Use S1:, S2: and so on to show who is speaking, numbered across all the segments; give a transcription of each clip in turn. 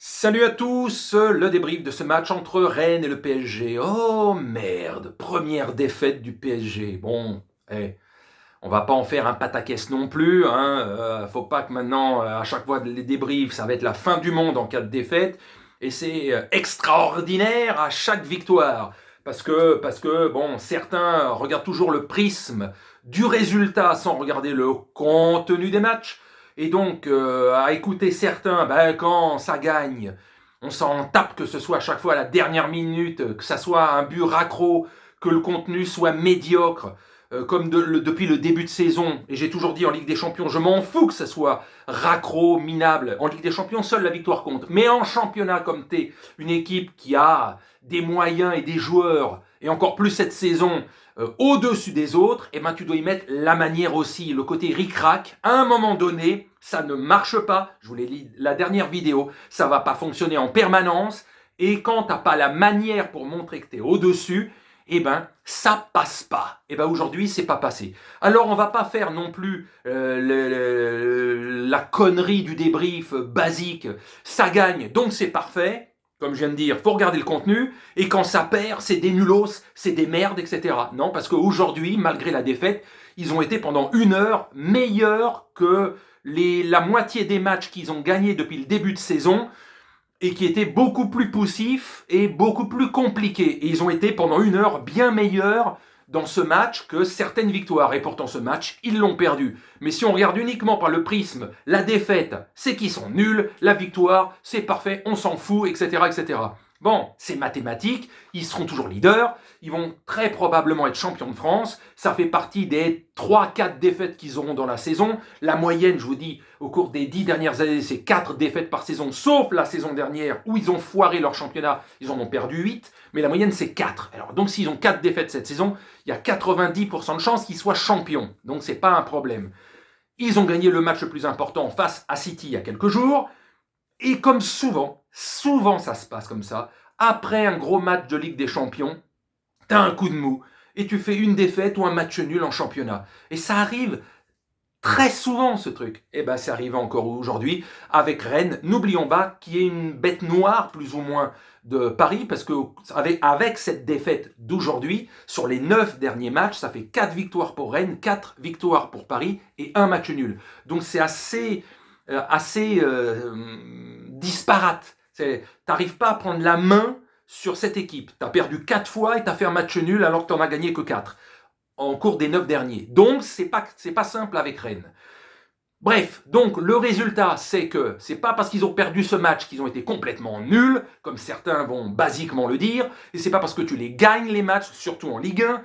S1: Salut à tous, le débrief de ce match entre Rennes et le PSG. Oh merde, première défaite du PSG. Bon, on va pas en faire un pataquès non plus, hein. Faut pas que maintenant, à chaque fois les débriefs, ça va être la fin du monde en cas de défaite. Et c'est extraordinaire à chaque victoire. Parce que, bon, certains regardent toujours le prisme du résultat sans regarder le contenu des matchs. Et donc, à écouter certains, ben, quand ça gagne, on s'en tape que ce soit à chaque fois à la dernière minute, que ça soit un but raccro, que le contenu soit médiocre, comme depuis le début de saison, et j'ai toujours dit en Ligue des Champions, je m'en fous que ça soit raccro, minable. En Ligue des Champions, seule la victoire compte. Mais en championnat, comme t'es une équipe qui a des moyens et des joueurs, et encore plus cette saison, au-dessus des autres, et ben tu dois y mettre la manière aussi, le côté ric-rac. À un moment donné, ça ne marche pas. Je vous l'ai dit la dernière vidéo, ça va pas fonctionner en permanence. Et quand t'as pas la manière pour montrer que t'es au-dessus, eh ben ça passe pas. Et ben aujourd'hui c'est pas passé. Alors on va pas faire non plus la connerie du débrief basique. Ça gagne, donc c'est parfait. Comme je viens de dire, faut regarder le contenu. Et quand ça perd, c'est des nulos, c'est des merdes, etc. Non, parce qu'aujourd'hui, malgré la défaite, ils ont été pendant 1 heure meilleurs que la moitié des matchs qu'ils ont gagnés depuis le début de saison et qui étaient beaucoup plus poussifs et beaucoup plus compliqués. Et ils ont été pendant 1 heure bien meilleurs dans ce match que certaines victoires. Et pourtant ce match, ils l'ont perdu. Mais si on regarde uniquement par le prisme, la défaite, c'est qu'ils sont nuls, la victoire, c'est parfait, on s'en fout, etc., etc. Bon, c'est mathématique, ils seront toujours leaders, ils vont très probablement être champions de France, ça fait partie des 3-4 défaites qu'ils auront dans la saison. La moyenne, je vous dis, au cours des 10 dernières années, c'est 4 défaites par saison, sauf la saison dernière où ils ont foiré leur championnat, ils en ont perdu 8, mais la moyenne c'est 4. Alors donc s'ils ont 4 défaites cette saison, il y a 90% de chances qu'ils soient champions, donc c'est pas un problème. Ils ont gagné le match le plus important face à City il y a quelques jours, et comme souvent ça se passe comme ça, après un gros match de Ligue des Champions, t'as un coup de mou, et tu fais une défaite ou un match nul en championnat. Et ça arrive très souvent ce truc. Et ben c'est arrivé encore aujourd'hui avec Rennes. N'oublions pas qu'il y a une bête noire plus ou moins de Paris, parce que avec cette défaite d'aujourd'hui, sur les 9 derniers matchs, ça fait 4 victoires pour Rennes, 4 victoires pour Paris et un match nul. Donc c'est assez disparate. T'arrives pas à prendre la main sur cette équipe. T'as perdu 4 fois et t'as fait un match nul alors que t'en as gagné que 4 en cours des 9 derniers. Donc c'est pas simple avec Rennes. Bref, donc le résultat, c'est que c'est pas parce qu'ils ont perdu ce match qu'ils ont été complètement nuls, comme certains vont basiquement le dire, et c'est pas parce que tu les gagnes les matchs, surtout en Ligue 1,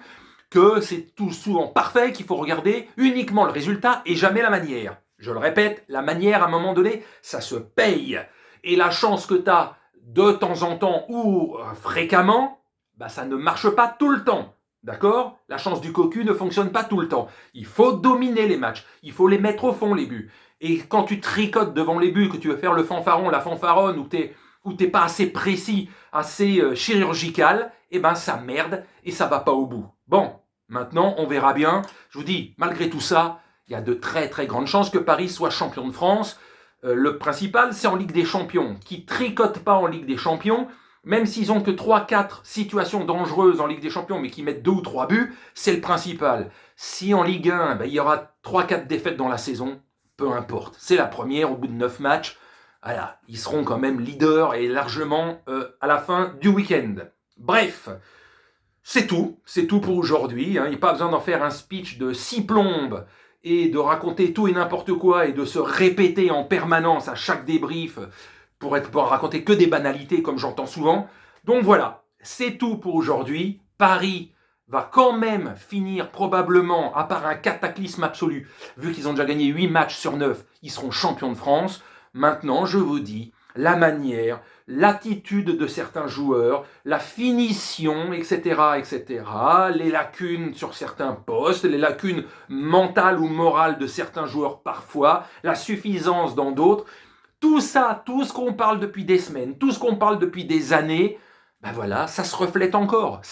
S1: que c'est tout souvent parfait, qu'il faut regarder uniquement le résultat et jamais la manière. Je le répète, la manière, à un moment donné, ça se paye. Et la chance que tu as de temps en temps ou fréquemment, bah, ça ne marche pas tout le temps. D'accord? La chance du cocu ne fonctionne pas tout le temps. Il faut dominer les matchs. Il faut les mettre au fond, les buts. Et quand tu tricotes devant les buts, que tu veux faire le fanfaron, la fanfaronne, ou t'es pas assez précis, assez chirurgical, eh ben ça merde et ça va pas au bout. Bon, maintenant on verra bien. Je vous dis, malgré tout ça, il y a de très très grandes chances que Paris soit champion de France. Le principal, c'est en Ligue des Champions. Qui tricotent pas en Ligue des Champions, même s'ils ont que 3-4 situations dangereuses en Ligue des Champions, mais qui mettent 2 ou 3 buts, c'est le principal. Si en Ligue 1, ben, il y aura 3-4 défaites dans la saison, peu importe. C'est la première, au bout de 9 matchs. Voilà, ils seront quand même leaders et largement à la fin du week-end. Bref, c'est tout pour aujourd'hui. Hein. Il n'y a pas besoin d'en faire un speech de 6 plombes et de raconter tout et n'importe quoi et de se répéter en permanence à chaque débrief pour raconter que des banalités comme j'entends souvent. Donc voilà, c'est tout pour aujourd'hui. Paris va quand même finir probablement, à part un cataclysme absolu, vu qu'ils ont déjà gagné 8 matchs sur 9, ils seront champions de France. Maintenant, je vous dis, la manière, l'attitude de certains joueurs, la finition, etc., etc., les lacunes sur certains postes, les lacunes mentales ou morales de certains joueurs parfois, la suffisance dans d'autres, tout ça, tout ce qu'on parle depuis des semaines, tout ce qu'on parle depuis des années, ben voilà, ça se reflète encore,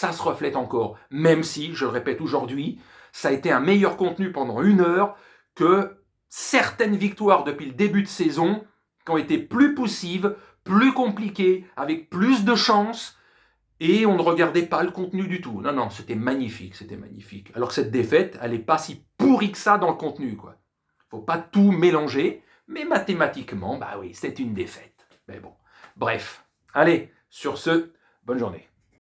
S1: même si, je le répète aujourd'hui, ça a été un meilleur contenu pendant 1 heure que certaines victoires depuis le début de saison qui ont été plus poussives, plus compliqué, avec plus de chance, et on ne regardait pas le contenu du tout. Non, non, c'était magnifique, c'était magnifique. Alors que cette défaite, elle n'est pas si pourrie que ça dans le contenu, quoi. Faut pas tout mélanger, mais mathématiquement, bah oui, c'est une défaite. Mais bon, bref. Allez, sur ce, bonne journée.